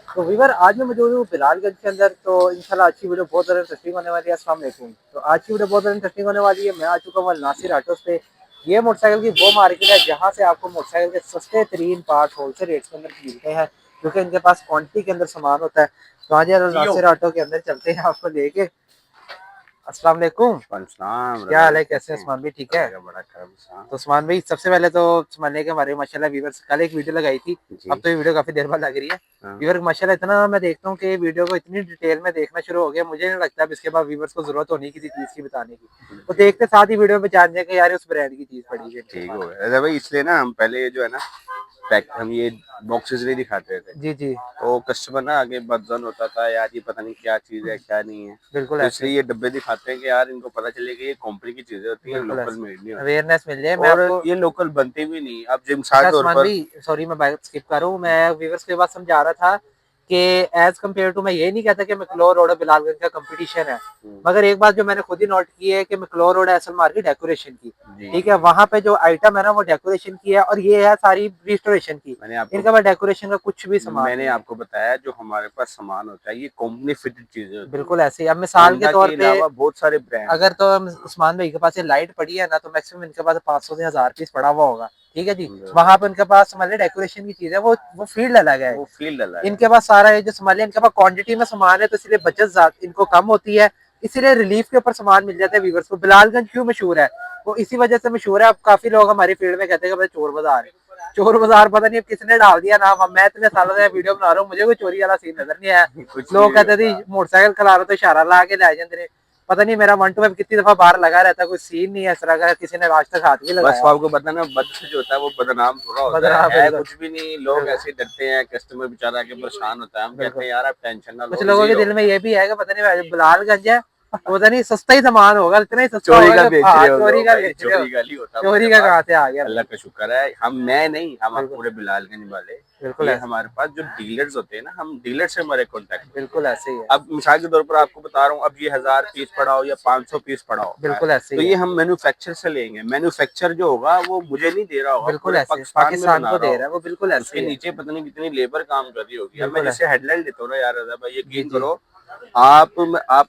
तो वीवर आज मैं मौजूद हूँ बिलालगंज के अंदर। तो इंशाल्लाह आज की वीडियो बहुत ज़्यादा इंटरेस्टिंग होने वाली है। अस्सलाम वालेकुम। तो आज की वीडियो बहुत ज़्यादा इंटरेस्टिंग होने वाली है। मैं आ चुका हूँ नासिर ऑटोस पे। ये मोटरसाइकिल की वो मार्केट है जहाँ से आपको मोटरसाइकिल के सस्ते तरीन पार्ट होलसेल रेट्स के अंदर मिलते हैं, क्योंकि इनके पास क्वांटिटी के अंदर सामान होता है। तो आज यार नासिर ऑटो के अंदर चलते हैं आपको लेके। अस्सलाम वालेकुम। पंचनाम क्या रजा हाल भाई है, कैसे कैसे हैं हैं? उस्मान भाई? ठीक है। अल्लाह का बड़ा करम सा। तो उस्मान भाई सबसे पहले तो समझने के हमारे माशाल्लाह व्यूवर्स कल एक वीडियो लगाई थी। अब जी। तो ये वीडियो काफी देर बाद लग रही है। हाँ। व्यूवर माशाल्लाह इतना मैं देखता हूँ कि वीडियो को इतनी डिटेल में देखना शुरू हो गया, मुझे नहीं लगता अब इसके बाद व्यूवर्स को जरूरत होनी किसी चीज की बताने की। तो जी देखते साथ ही वीडियो में जान जाए कि यार उस ब्रांड की चीज पड़ी है इनके ठीक पास। हो गया रजा भाई, इसलिए ना हम पहले जो है ना पैक हम ये बॉक्सेस नहीं दिखाते थे। जी जी। तो कस्टमर ना आगे बदजन होता था यार, ये पता नहीं क्या चीज़ है क्या नहीं है। बिल्कुल तो ऐसे। इसलिए ये डब्बे दिखाते हैं कि यार इनको पता चले कि ये कंपनी की चीज़ें होती हैं, बिल्कुल लोकल ऐसे मेड नहीं होती। अवेयरनेस मिल जाए। मैं और आपको ये लोकल बनती भी नहीं। अब जिम मिसाल अच्छा के तौर उस्मान पर भाई, सॉरी मैं बाइक स्किप कर रहा हूँ। मैं व्यूवर्स के पास समझा रहा था कि एज कम्पेयर टू, मैं ये नहीं कहता कि मैक्लोर रोड और बिलालगंज का कंपटीशन है, मगर एक बात जो मैंने खुद ही नोट की है कि मैक्लोर रोड है असल मार्केट डेकोरेशन की। जी ठीक है, वहां पे जो आइटम है ना वो डेकोरेशन की है, और ये है सारी रिस्टोरेशन की। मैंने आपको इनके पास डेकोरेशन का कुछ भी सामान मैंने नहीं है। आपको बताया जो हमारे पास सामान होता है ये कंपनी फिटेड चीजें होती बिल्कुल हैं। ऐसे ही। अब मिसाल के होंडा तौर के पे अलावा बहुत सारे ब्रांड्स अगर हैं। तो उस्मान भाई के पास ये लाइट पड़ी है ना, तो मैक्सिमम इनके पास 500 से 1000 पीस पड़ा हुआ होगा। ठीक है जी। वहां पे इनके पास समझ लीजिए डेकोरेशन की चीज है, वो फील्ड अलग है। वो फील्ड अलग है। इनके पास सारा ये जो समझ लिया, इनके पास क्वांटिटी में सामान है तो इसलिए बचत इनको कम होती है। इसीलिए रिलीफ के ऊपर सामान मिल जाता है व्यूवर्स को। बिलालगंज क्यों मशहूर है, वो इसी वजह से मशहूर है। अब काफी लोग हमारी फील्ड में कहते हैं कि चोर बाजार है। चोर बाजार पता नहीं अब किसने डाल दिया नाम। अब मैं इतने सालों से वीडियो बना रहा हूँ, मुझे कोई चोरी वाला सीन नजर नहीं आया। कुछ लोग भी कहते थे मोटरसाइकिल खिला रहे तो इशारा ला के ले जाते। पता नहीं मेरा 1 to 5 कितनी दफा बाहर लगा रहता है, कोई सीन नहीं है इस तरह का किसी ने आज तक हाथ भी बस लगाया हो। आपको पता ना, बद से जो होता है वो बदनाम थोड़ा होता बदनाम है बिल्कुल। कुछ भी नहीं। लोग बिल्कुल ऐसे डरते हैं, कस्टमर बेचारा के परेशान होता है। हम कहते बिल्कुल। हैं यार आप टेंशन ना कुछ लो, लोगों इजी के लो। दिल में ये भी है कि पता नहीं बिलालगंज है तो पता नहीं सस्ता ही सामान होगा, इतना ही सस्ता चोरी होगा का कि बेच हाँ रहे हो चोरी लो का भाई, बेच रहे हो। चोरी का नहीं होता हमारे चोरी का पास। कहाँ से आ गया अल्लाह भाई। का शुक्र है, हम मैं नहीं, हम बिल्कुल पूरे बिलालगंज वाले। बिल्कुल ये ऐसे। हमारे पास जो डीलर्स होते हैं ना, हम डीलर से हमारे कॉन्टेक्ट होते हैं। बिल्कुल ऐसे ही है। अब मिसाल के तौर पर आपको बता रहा हूँ, अब ये 1000 पीस पड़ा हो या 500 पीस पड़ा हो, बिल्कुल ऐसे तो ही है। ये हम मैन्युफैक्चर से लेंगे। मैन्युफैक्चर जो होगा वो मुझे नहीं दे रहा होगा, बिल्कुल पूरे ऐसे पाकिस्तान में पाकिस्तान बना को रहा दे रहा है होगा। वो। बिल्कुल ऐसे उसके ही है। नीचे पता नहीं कितनी लेबर काम कर रही होगी। अब मैं बिल्कुल है। जैसे हेडलाइन देता हूँ ना यार, रजा भाई जी यकीन जी। करो, आप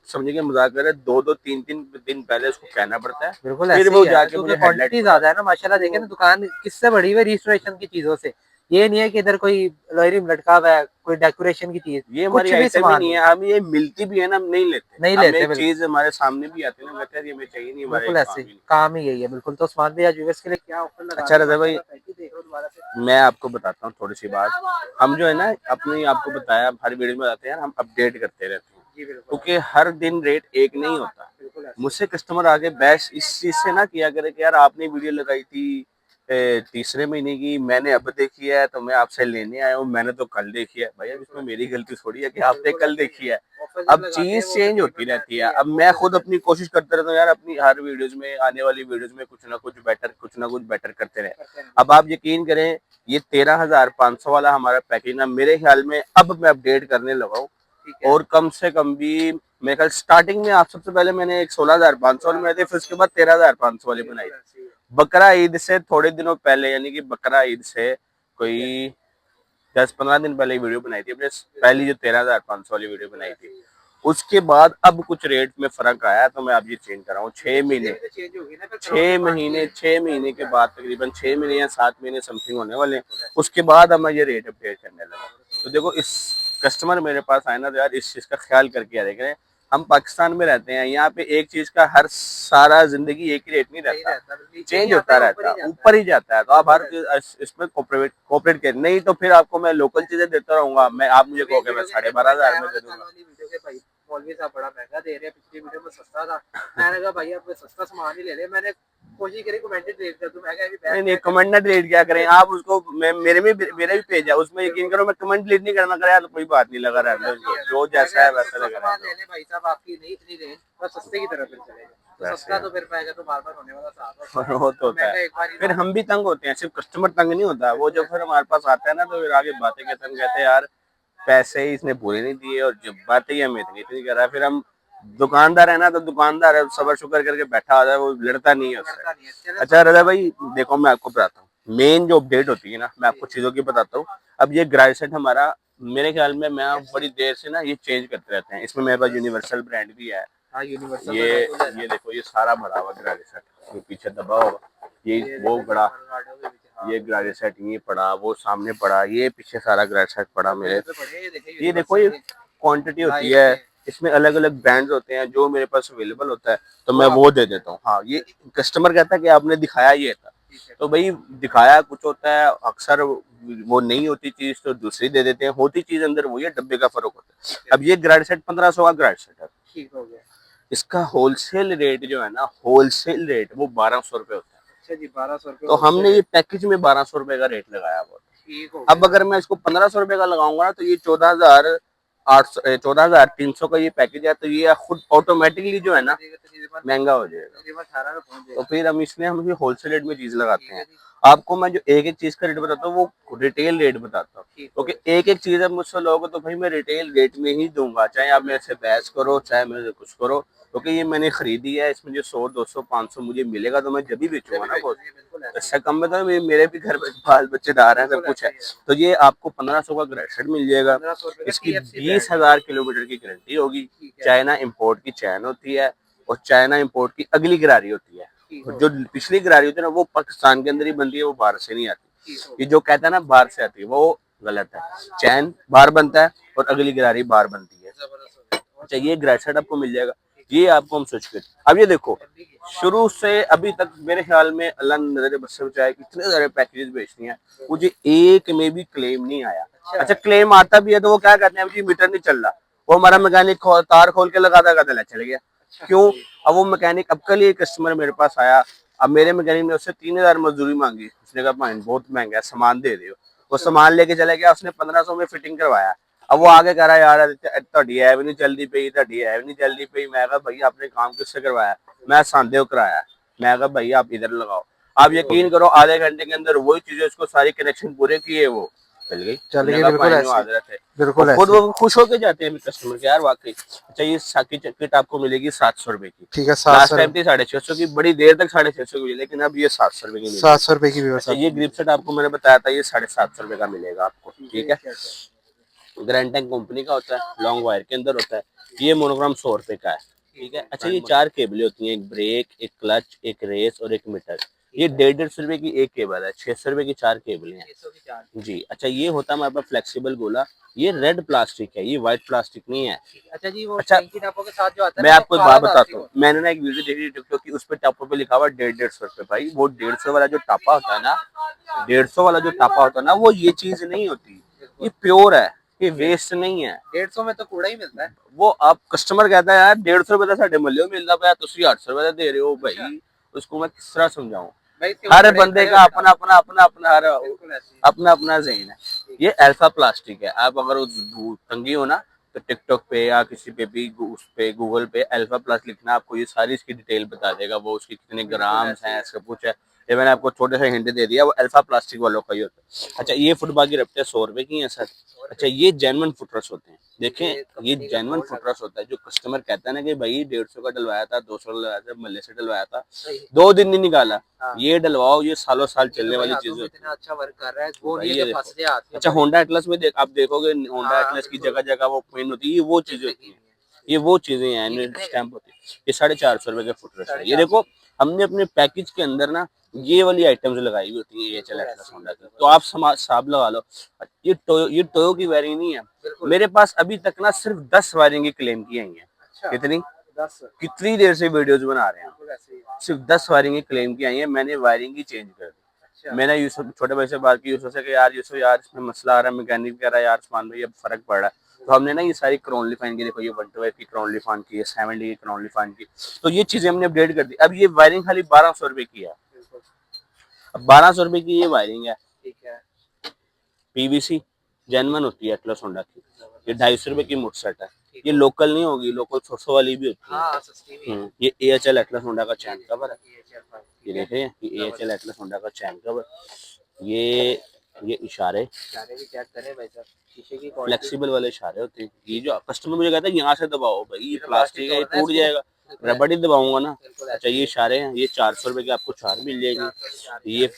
समझिए मजाक कर रहे, 2-2 3-3 दिन पहले उसको कहना पड़ता है, बिल्कुल फिर ऐसे ही वो है जाके क्योंकि मुझे हेडलाइट क्वांटिटी पकड़ाता ज्यादा है है। ना माशाल्लाह। देखे तो ना दुकान किससे बड़ी हुई रिस्टोरेशन की चीजों से। ये नहीं है कि इधर कोई लोहरी में लटका हुआ है कोई डेकोरेशन की चीज। ये हमारी कुछ भी आइटम ही सामान नहीं नहीं है। है। हम ये मिलती भी है ना, हम नहीं लेते। नहीं हम लेते एक बिल्कुल। चीज हमारे सामने भी आती है ना, कहते हैं ये हमें चाहिए नहीं, हमारे बिल्कुल काम ऐसे ही नहीं। काम ही यही है। बिल्कुल। तो उस्मान भाई आज यूएस के लिए क्या ऑफर लगा अच्छा रहे हैं रजा भाई, माशाल्लाह, पैकेज देख लो दोबारा से। मैं आपको बताता हूँ थोड़ी सी बात। हम जो है ना अपनी, आपको बताया हर वीडियो में बताते हैं यार, हम अपडेट करते रहते हैं, जी बिल्कुल क्योंकि हर दिन रेट एक नहीं होता। बिल्कुल ऐसे। मुझसे कस्टमर आगे बहस इस चीज से ना किया करे कि यार आपने वीडियो लगाई थी तीसरे महीने की, मैंने अब देखी है तो मैं आपसे लेने आया हूँ, मैंने तो कल देखी है। भाई अब इसमें मेरी गलती थोड़ी है कि आपने कल देखी है। ऑफर जब अब लगाते हैं चीज वो चेंज होती तकरीबन रहती ऐसे है। ही है अब वो मैं फिर। खुद अपनी कोशिश करते रहता हूँ यार, अपनी हर वीडियोज में, आने वाली वीडियोज में कुछ ना कुछ बेटर करते रहे। अब आप यकीन करें, ये 13,500 वाला हमारा पैकेज ना मेरे ख्याल में अब मैं अपडेट करने लगा हूँ। और कम से कम भी मेरे ख्याल स्टार्टिंग में, आप सबसे पहले मैंने एक 16,500 वाली बनाई थी, फिर उसके बाद 13,500 वाली बनाई थी। बकरा ईद से थोड़े दिनों पहले, यानी कि बकरा ईद से कोई 10-15 दिन पहले वीडियो बनाई थी अपने, पहली जो 13,500 वाली वीडियो बनाई थी। उसके बाद अब कुछ रेट में फर्क आया तो मैं अब ये चेंज कर रहा हूँ। 6 महीने के बाद, तकरीबन 6 महीने या 7 महीने समथिंग होने वाले, उसके बाद अब मैं ये रेट अपडेट करने लगा। तो देखो, इस कस्टमर मेरे पास आए ना तो यार इस चीज का ख्याल करके देख रहे हैं। हम पाकिस्तान में रहते हैं, यहाँ पे एक चीज का हर सारा जिंदगी एक ही रेट नहीं रहता, चेंज होता रहता है, ऊपर ही जाता है। तो आप हर इसमें कोऑपरेट करें, नहीं तो फिर आपको मैं लोकल चीजें देता रहूंगा। मैं, आप मुझे कहोगे मैं 12,500 में दे दूंगा। मौलवी साहब बड़ा महंगा दे रहे हैं, पिछली वीडियो में सस्ता था। मैंने कहा भाई आप सस्ता सामान ही ले ले। मैंने कोशिश करी कमेंटेड रेट कर दूं। मैं नहीं नहीं, कमेंट ना डिलीट क्या करें आप उसको। मेरे भी पेज है, उसमें यकीन करो मैं कमेंट डिलीट नहीं करना कर यार, कोई बात नहीं, लगा रहने दो, जो जैसा है वैसा लगा रहने लेने भाई साहब, आपकी नहीं इतनी रेंज बस सस्ते की तरफ फिर चले जाए। तो वैसे सस्ता तो फिर पाएगा तो बार बार होने वाला साहब और वो तो होता महंगा है। एक बार ही फिर हम भी तंग होते हैं, सिर्फ कस्टमर तंग नहीं होता, वो जब फिर हमारे पास आता है ना तो फिर आगे बातें कहते हैं, हम कहते हैं यार पैसे ही इसने पूरे नहीं दिए और जब बातें ही हमें इतनी इतनी कर रहा है। फिर हम, दुकानदार है ना तो दुकानदार है, सबर शुक्र करके बैठा होता है, वो लड़ता नहीं है उससे। अच्छा रजा भाई देखो, मैं आपको बताता हूँ मेन जो अपडेट होती है ना, मैं आपको चीजों की बताता हूँ। अब ये ग्राइसेट हमारा मेरे ख्याल में मैं बड़ी देर से ना ये चेंज करते रहते हैं। इसमें मेरे पास यूनिवर्सल ब्रांड भी है। हाँ यूनिवर्सल ये देखो ये सारा भरा हुआ गरारे सेट, ये पीछे दबा होगा, ये वो बड़ा, ये गरारे सेट ये पड़ा, वो सामने पड़ा, ये पीछे सारा गरारे सेट पड़ा मेरे। ये देखो ये क्वांटिटी होती है, इसमें अलग अलग ब्रांड्स होते हैं, जो मेरे पास अवेलेबल होता है तो मैं वो दे देता हूँ। हाँ, ये कस्टमर कहता है कि आपने दिखाया ये था, तो भाई दिखाया कुछ होता है, अक्सर वो नहीं होती चीज तो दूसरी दे देते हैं, होती चीज अंदर वही है, डब्बे का फर्क होता है। अब ये ग्राइड सेट 1500 का ग्राइड सेट है, ठीक हो गया। इसका होलसेल रेट जो है ना, होलसेल रेट वो 1200 रुपए होता है। अच्छा जी 1200 रुपए। तो हमने ये पैकेज में 1200 रुपए का रेट लगाया हुआ। ठीक हो अब अगर मैं इसको 1500 रुपए का लगाऊंगा ना, तो ये 14,300 का ये पैकेज है, तो ये खुद ऑटोमेटिकली जो है ना महंगा हो जाएगा। तो फिर हम होलसेल रेट में चीज लगाते हैं। आपको मैं जो एक एक चीज का रेट बताता हूँ वो रिटेल रेट बताता हूँ, क्योंकि एक एक चीज अब मुझसे लोगे तो भाई मैं रिटेल रेट में ही दूंगा, चाहे आप मेरे से बहस करो चाहे मेरे से कुछ करो, क्योंकि ये मैंने खरीदी है, इसमें जो 100 200 500 मुझे मिलेगा तो मैं जब भी बेचूंगा ना, बहुत इससे कम में तो मेरे भी घर में बाल बच्चेदार हैं, सब कुछ है। तो ये आपको 1500 का ग्रेड सेट मिल जाएगा। इसकी 20,000 किलोमीटर की गारंटी होगी। चाइना इंपोर्ट की चैन होती है और चाइना इंपोर्ट की अगली गरारी होती है। और जो पिछली गरारी होती है ना, वो पाकिस्तान के अंदर ही बनती है, वो बाहर से नहीं आती। ये जो कहता है ना बाहर से आती है, वो गलत है। चैन बाहर बनता है और अगली गरारी बाहर बनती है। अच्छा, ये ग्रेड सेट आपको मिल जाएगा, ये आपको हम स्विच कर। अब ये देखो, शुरू से अभी तक मेरे ख्याल में अल्लाह ने नजर बस से बचाया, इतने सारे पैकेजेस बेचनी है, मुझे एक में भी क्लेम नहीं आया। अच्छा, क्लेम आता भी है तो वो क्या कहते हैं, जी मीटर नहीं चल रहा, वो हमारा मैकेनिक तार खोल के लगाता लगाता चले गया। क्यों? अब वो मैकेनिक, अब कल ये कस्टमर मेरे पास आया, अब मेरे मैकेनिक ने उससे 3000 मजदूरी मांगी, उसने कहा भाई बहुत महंगा है, सामान दे दो। वो सामान लेके चले गया, उसने 1500 में फिटिंग करवाया। अब वो आगे कह रहा है यार ਤੁਹਾਡੀ ਐ ਵੀ ਨਹੀਂ ਚੱਲਦੀ ਪਈ, ਤੁਹਾਡੀ ਐ ਵੀ नहीं चलती पई। मैं कहा भाई आपने काम किससे करवाया? मैं सांदेव कराया। मैं कहा भाई आप इधर लगाओ। आप यकीन करो आधे घंटे के अंदर वही चीजें, उसको सारी कनेक्शन पूरे किए, वो चल गई। बिल्कुल खुद वो खुश होके जाते हैं कस्टमर के, यार वाकई। अच्छा, ये किट आपको मिलेगी 700 रुपए की। ठीक है, लास्ट टाइम थी 650 की, बड़ी देर तक 650 की, लेकिन अब ये 700 रुपए की। 700 रुपए की व्यवस्था। ये ग्रिप सेट आपको मैंने बताया था, ये 750 रुपए का मिलेगा आपको। ठीक है, ग्रैंटेक कंपनी का होता है, लॉन्ग वायर के अंदर होता है। ये मोनोग्राम 100 रुपए का है। ठीक है। अच्छा, ये 4 केबलें होती हैं, एक ब्रेक, एक क्लच, एक रेस और एक मीटर। ये 150 रुपए की एक केबल है, 600 रुपए की 4 केबलें हैं जी। अच्छा, ये होता है हमारे पास फ्लेक्सिबल गोला, ये रेड प्लास्टिक है, ये व्हाइट प्लास्टिक नहीं है। अच्छा जी, वो टापों के साथ जो आता है, मैं आपको बात बताता हूँ। मैंने ना एक वीडियो देखी टिकटॉक की, उस पर टापों पे लिखा हुआ 150 रुपए। भाई वो 150 वाला जो टापा होता है ना, 150 वाला जो टापा होता है ना, वो ये चीज नहीं होती, ये प्योर है, ये वेस्ट नहीं है। 150 में तो कूड़ा ही मिलता है। वो आप कस्टमर कहता है यार 150 रुपए साढ़े मल्ले मिलता पाया, तुम 800 रुपए दे रहे हो भाई, उसको मैं किस तरह समझाऊं? हर बंदे का अपना अपना अपना अपना अपना अपना ज़हन है। ये अल्फा प्लास्टिक है। आप अगर तंगी हो ना, तो टिकटॉक पे या किसी पे भी उस पे गूगल पे अल्फा प्लस लिखना, आपको ये सारी इसकी डिटेल बता देगा, वो उसके कितने ग्राम्स हैं, सब कुछ है। ये मैंने आपको छोटे से हिंट दे दिया, वो अल्फा प्लास्टिक वालों का ही होता है। अच्छा, ये फुटबॉल की रफ्तें 100 रुपए की हैं सर। अच्छा, ये जेन्युइन फुटरस होते हैं, देखें ये जेन्युइन फुटरस होता है। जो कस्टमर कहता है ना कि भाई 150 का डलवाया था, 200 डलवाया था, मल्ले से डलवाया था, 2 दिन नहीं निकाला, ये डलवाओ, ये सालों साल चलने वाली चीजें। इतना अच्छा वर्क कर रहा है वो नहीं है कि फंस जाए। अच्छा, होंडा एटलस में आप देखोगे, होंडा एटलस की जगह जगह वो पिन होती है, वो चीजें होती है, ये वो चीजें हैं, स्टैंप होती है। ये 450 रुपए के फुटरस है। ये देखो, हमने अपने पैकेज के अंदर ना ये वाली आइटम्स लगाई हुई होती है, ये चला होंडा की, तो आप हिसाब लगा लो। ये टोयो की वायरिंग नहीं है। मेरे पास अभी तक ना सिर्फ 10 वायरिंग की क्लेम की आई है। कितनी 10? कितनी देर से वीडियोस बना रहे हैं, सिर्फ 10 वायरिंग की क्लेम की आई है। मैंने वायरिंग ही चेंज कर दी। मैंने यूसुफ छोटे भाई से बात की, यूसुफ से कि यार यूसुफ यार इसमें मसला आ रहा है, मैकेनिक कह रहा है यार उस्मान भाई अब फर्क पड़ रहा है। तो हमने ना ये सारी क्रोनली फाइन की, देखो ये 112 की क्रोनली फाइन की है, 70 की क्रोनली फाइन की, तो ये चीजें हमने अपडेट कर दी। अब ये वायरिंग खाली 1200 रुपए की है। अब 1200 रुपए की ये वायरिंग है, ठीक है, पीवीसी जेन्युइन होती है एटलस होंडा की। ये 250 रुपए की मुटसेट है, ये लोकल नहीं होगी, लोकल 600 वाली भी होती है। हाँ, सस्ती भी है। ये एएचएल एटलस होंडा का चैन कवर है, ये देखें, ये एएचएल एटलस होंडा का चैन कवर। ये इशारे भी चेक करें भाई साहब, शीशे की फ्लेक्सिबल वाले इशारे होते हैं। ये जो कस्टमर मुझे कहता है यहाँ से दबाओ, भाई ये प्लास्टिक है, ये टूट जाएगा, रबड़ ही दबाऊंगा ना। अच्छा, ये इशारे हैं, ये 400 रुपए के आपको 4 मिल जाएंगे। ये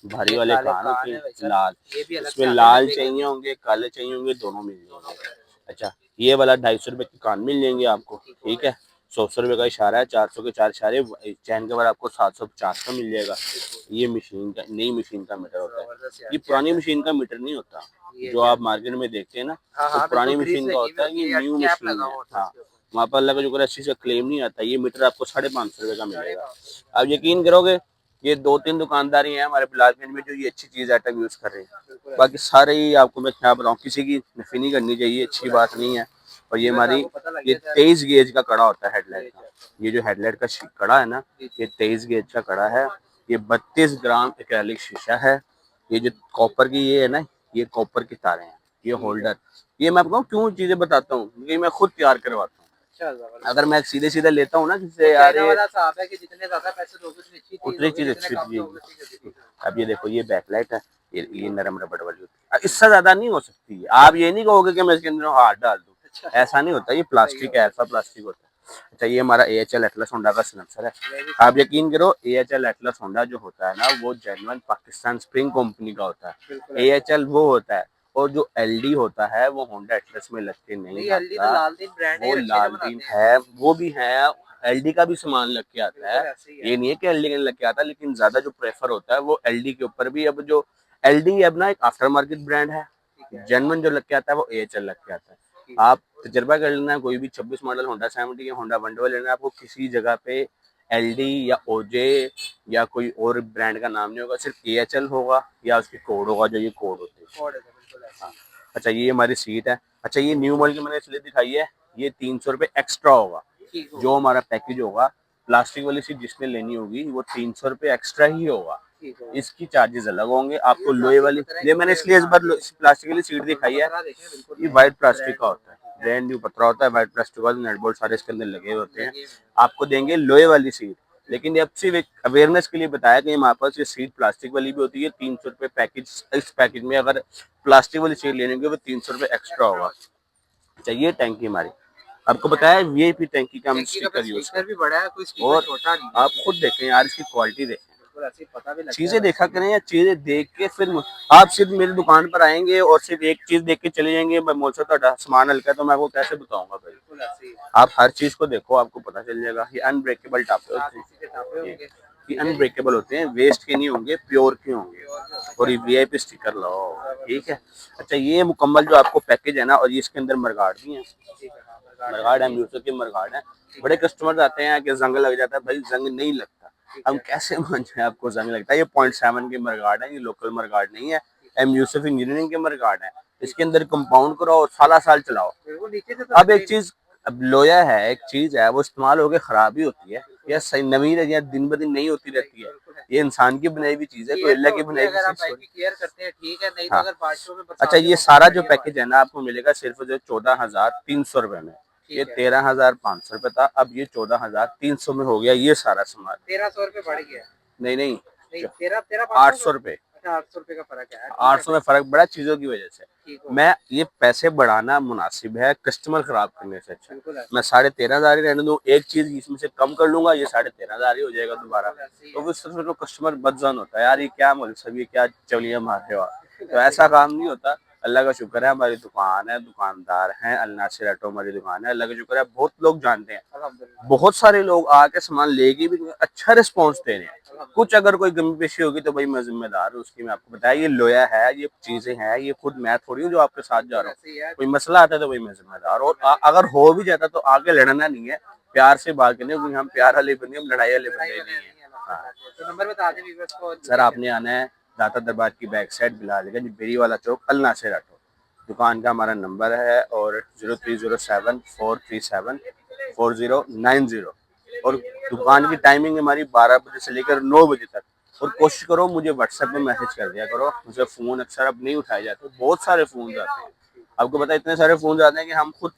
भारी ये वाले काले कान होते कान है भाई हैं साहब, लाल। ये भी अलग से इसमें आते हैं लाल डब्बे के चाहिए अंदर। होंगे, काले चाहिए होंगे, दोनों मिल दोनों जाएंगे। मिल जाएंगे। अच्छा, ये वाला 250 रुपए के कान मिल जाएंगे आपको, ठीक हो ठीक गया, है। 100 रुपए का इशारा है, 400 के 4 इशारे, चैन के बाद आपको 750 का मिल जाएगा। ठीक हो गया। ये मशीन का, नई मशीन का मीटर होता है। जबरदस्त यार, ये पुरानी चेक मशीन का मीटर नहीं होता ये जो आप चेक। मार्केट में देखते हैं ना, हाँ वो हाँ बिल्कुल, पुरानी ग्रीस मशीन का लगी हुई होता है। होती ये है या न्यू कैप मशीन लगा है। हुआ होता है हाँ, उसके ऊपर। वहाँ पर अल्लाह का शुक्र है इस चीज़ का क्लेम नहीं आता। ये मीटर आपको 550 रुपए का साढ़े मिलेगा। 500 आप यकीन करोगे, ये 2-3 दुकानदारी हैं हमारे बिलासगंज में जो ये अच्छी चीज आइटम यूज कर रहे बिल्कुल हैं। ऐसे बाकी सारे ही आपको मैं क्या बताऊँ, किसी की नफी नहीं करनी चाहिए, अच्छी बिल्कुल बात ऐसे नहीं है। और ये व्यूअर्स हमारी, आपको पता लग ये गया सर। 23 गेज का कड़ा होता है ये हेडलाइट का। चेक ये जो हेडलाइट का कड़ा है ना, जी ये जी 23 गेज का कड़ा है। ये 32 ग्राम एक्रेलिक शीशा है। ये जो कॉपर की ये है ना, ये कॉपर की तारें हैं, ये ठीक है। होल्डर। ये मैं आपको क्यों चीजें बताता हूँ, क्योंकि मैं खुद तैयार करवाता हूँ। अच्छा जबरदस्त। अगर मैं सीधे सीधे लेता हूँ ना, वो जिससे यार चाइना ये वाला साहब है कि जितने ज्यादा पैसे दोगे उतनी अच्छी चीज उतनी होगी, चीज जितने अच्छी कम दोगे दिएगी। उतनी जल्दी ठीक होगी। अब ये देखो, ये बैकलाइट है, ये नरम रबड़ वाली होती है। इससे ज्यादा नहीं हो सकती है। आप ये नहीं कहोगे कि मैं इसके अंदर हाथ डाल दूं, अच्छा ऐसा नहीं होता। ये सही प्लास्टिक हो है, गया। ऐसा प्लास्टिक होता है। अच्छा, ये हमारा AHL एटलस होंडा का सिलेंसर है। ये भी आप सही है। यकीन करो, AHL एटलस होंडा जो होता है ना, वो जेन्युइन पाकिस्तान स्प्रिंग कंपनी का होता बिल्कुल है। ऐसे AHL वो होता है, और जो LD होता है वो होंडा एटलस में लग के नहीं नहीं, एलडी तो आता। लालदीन ब्रांड है, वो ये रशिया से लालटीन बनाते हैं। है, वो भी है। LD का भी सामान लग के आता बिल्कुल है। ऐसे ही है। ये नहीं है कि LD का नहीं लग के आता, लेकिन ज्यादा जो प्रेफर होता है वो LD के ऊपर भी। अब जो LD अब ना एक आफ्टर मार्केट ब्रांड है, ठीक है। जेन्युइन जो लग के आता है वो AHL लग के आता है। ठीक आप तजर्बा कर लेना, कोई भी 26 मॉडल होंडा 70 या होंडा वंडो लेना, आपको किसी जगह पे LD या OJ या कोई और ब्रांड का नाम नहीं होगा, सिर्फ AHL होगा या उसकी कोड होगा, जो ये कोड होते हैं। कोड है तो बिल्कुल ऐसे हाँ। ही। अच्छा, ये हमारी सीट है। अच्छा, ये न्यू मॉडल की मैंने इसलिए दिखाई है, ये 300 रुपये एक्स्ट्रा होगा। ठीक हो जो गया। हमारा पैकेज होगा, प्लास्टिक वाली सीट जिसने लेनी होगी वो 300 रुपये एक्स्ट्रा ही होगा। ठीक हो गया। इसकी चार्जेस अलग होंगे। ये आपको लोहे प्लास्टिक वाली, पता है ये मैंने क्योंकि इसलिए इस हाँ बार ये प्लास्टिक वाली सीट दिखाई है। पतला देखें बिल्कुल ये नहीं है, व्हाइट प्लास्टिक ब्रांड का न्यू होता है, है, ठीक है। ब्रांड न्यू पतला होता है। व्हाइट प्लास्टिक का नट बोल्ट सारे इसके अंदर लगे होते हैं। लगे हुए हैं। आपको देंगे लोहे वाली सीट, लेकिन ये अब सिर्फ एक अवेयरनेस के लिए बताया कि हमारे पास ये सीट प्लास्टिक वाली भी होती है। 300 रुपये पैकेज। इस पैकेज में अगर प्लास्टिक वाली सीट लेने के वो 300 रुपये एक्स्ट्रा एक्स्ट्रा होगा। हो चाहिए टैंकी हमारी, आपको बताया VIP टैंकी का हम टंकी का, फिर स्टिकर यूज स्पीकर करते भी बड़ा है, कोई हैं। स्पीकर और छोटा नहीं है। आप खुद देखें यार, इसकी क्वालिटी देखें, बिल्कुल ऐसे ही पता भी लगता है चीजें भाई। देखा करें या चीजें देख के फिर आप सिर्फ मेरी दुकान पर आएंगे और सिर्फ एक चीज देख के चले जाएंगे, मैं मुझसे तो सामान हल्का है तो मैं आपको कैसे बताऊंगा भाई। बिल्कुल ऐसे ही है। आप हर चीज को देखो, आपको पता चल जाएगा। ये अनब्रेकेबल टापे साथ होते इसी के हैं। टापे ये होंगे, ये ठीक है जी। अनब्रेकेबल होते हैं, वेस्ट के नहीं होंगे, प्योर के होंगे। प्योर भी होते और ये हैं, VIP स्टिकर लो, ठीक है। जबरदस्त। अच्छा, ये मुकम्मल जो आपको पैकेज है ना, और ये इसके अंदर मरगाड़ भी है। ठीक है, हाँ मरगाड़ भी मरगाड़ है, लगी है। म्यूसिक की मरगाड़ है। ठीक बड़े है। कस्टमर आते हैं कि जंग लग जाता है, भाई जंग नहीं लगता। ठीक हम है। कैसे मान जाए आपको जंग लगता है। ये 0.7 की मरगाड़ है, ये लोकल मरगाड़ नहीं है। ठीक है। यूसुफ इंजीनियरिंग के मरगाड़ है। ठीक इसके है। अंदर कंपाउंड करो और साला साल चलाओ। बिल्कुल नीचे से तो अब लगता एक ही नहीं। चीज, अब लोया है, एक चीज है, वो इस्तेमाल होकर खराब ही होती है बिल्कुल या ऐसे सही नवी या दिन ब दिन नहीं होती नहीं, रहती है। बिल्कुल ऐसे। ये इंसान की बनाई हुई चीज है, कोई केयर अल्लाह तो की होती है, बनाई हुई अगर आप चीज बाइक थोड़ी। की केयर करते हैं ठीक है, नहीं तो हाँ। अगर बारिशों में अच्छा, बरसात के ये मौसम में सारा जो गाड़ी हमारी। पैकेज है ना, आपको मिलेगा सिर्फ जो 14,300 रुपये में। ये ठीक है। 13,500 रुपये था, अब ये 14,300 में हो गया ये सारा सामान। 1300 रुपये बढ़ गया। नहीं नहीं, नहीं, तेरह तेरह 500 800 रुपये। अच्छा 800 रुपये का फर्क है, ठीक है 800 में भाई। फर्क बड़ा चीजों की वजह से। ठीक हो गया। मैं ये पैसे बढ़ाना मुनासिब है कस्टमर खराब करने से अच्छा। बिल्कुल मैं ऐसे 13,500 ही रहने दूं, एक चीज इसमें से कम कर लूंगा, ये 13,500 ही हो जाएगा दोबारा। बिल्कुल ऐसे ही तो है। फिर सिर्फ तो कस्टमर बदजन होता है, यार ये क्या मोल सब, ये क्या चवलियां मार रहे हो आप। बिल्कुल तो ऐसे ही ऐसा है। काम नहीं होता। अल्लाह का शुक्र है, हमारी दुकान है, दुकानदार हैं, अल नासिर ऑटो हमारी दुकान है, अल्लाह का शुक्र है, बहुत लोग जानते हैं। अल्हम्दुलिल्लाह। बहुत सारे लोग आके सामान लेके भी अच्छा रिस्पॉन्स दे रहे हैं। कुछ अल्हम्दुलिल्लाह। अगर कोई कमी पेशी होगी तो भाई मैं जिम्मेदार हूँ उसकी। मैं आपको बताया, ये लोया है, ये चीजें हैं, ये खुद मैं थोड़ी हूँ जो आपके साथ जा बिल्कुल रहा ऐसे ही है। हूँ। कोई मसला आता है तो भाई मैं जिम्मेदार। और अगर हो भी जाता तो आगे लड़ना नहीं है, प्यार से बात करनी है, क्योंकि हम प्यार वाले बंदे, हम लड़ाई वाले लड़ाई बंदे वाले नहीं नहीं है। है, हाँ। तो नंबर बता दें व्यूअर्स को, सर, लोकेशन। आपने आना है दाता दरबार की बैक साइड बिलालगंज बेरी वाला चौक, अल नासिर ऑटो। दुकान का हमारा नंबर है, और 0307-437-4090। और दुकान की टाइमिंग हमारी 12 बजे से लेकर 9 बजे तक। और कोशिश करो मुझे व्हाट्सएप में मैसेज कर दिया करो, मुझे फ़ोन अक्सर अब नहीं उठाए जाते, बहुत सारे फ़ोन आते हैं। आपको पता है, इतने सारे फ़ोन आते हैं कि हम खुद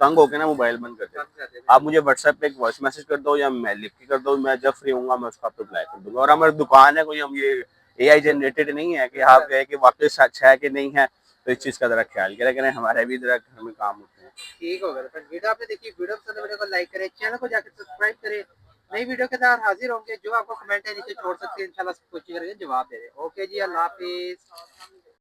तंग होकर ना मोबाइल बंद कर देते हैं। आप मुझे व्हाट्सएप पे एक वॉइस मैसेज कर दो या मैं लिख के कर दो, मैं जब फ्री होऊंगा मैं उसका रिप्लाई कर दूंगा। और हमारी दुकान है, कोई हम ये AI जनरेटेड नहीं है कि आप कहे कि वाकई सच है कि नहीं है। तो इस चीज़ का जरा ख्याल करें, हमारे भी जरा घर में काम होते हैं। ठीक हो गया। वीडियो आपने देखी, वीडियो पसंद है, वीडियो को लाइक करें, चैनल को जाकर सब्सक्राइब करें नई वीडियो के साथ हाजिर होंगे। जो आपको कमेंट है नीचे छोड़ सकते हैं, इंशाल्लाह कोशिश करेंगे जवाब दे दें। ओके जी, अल्लाह हाफिज।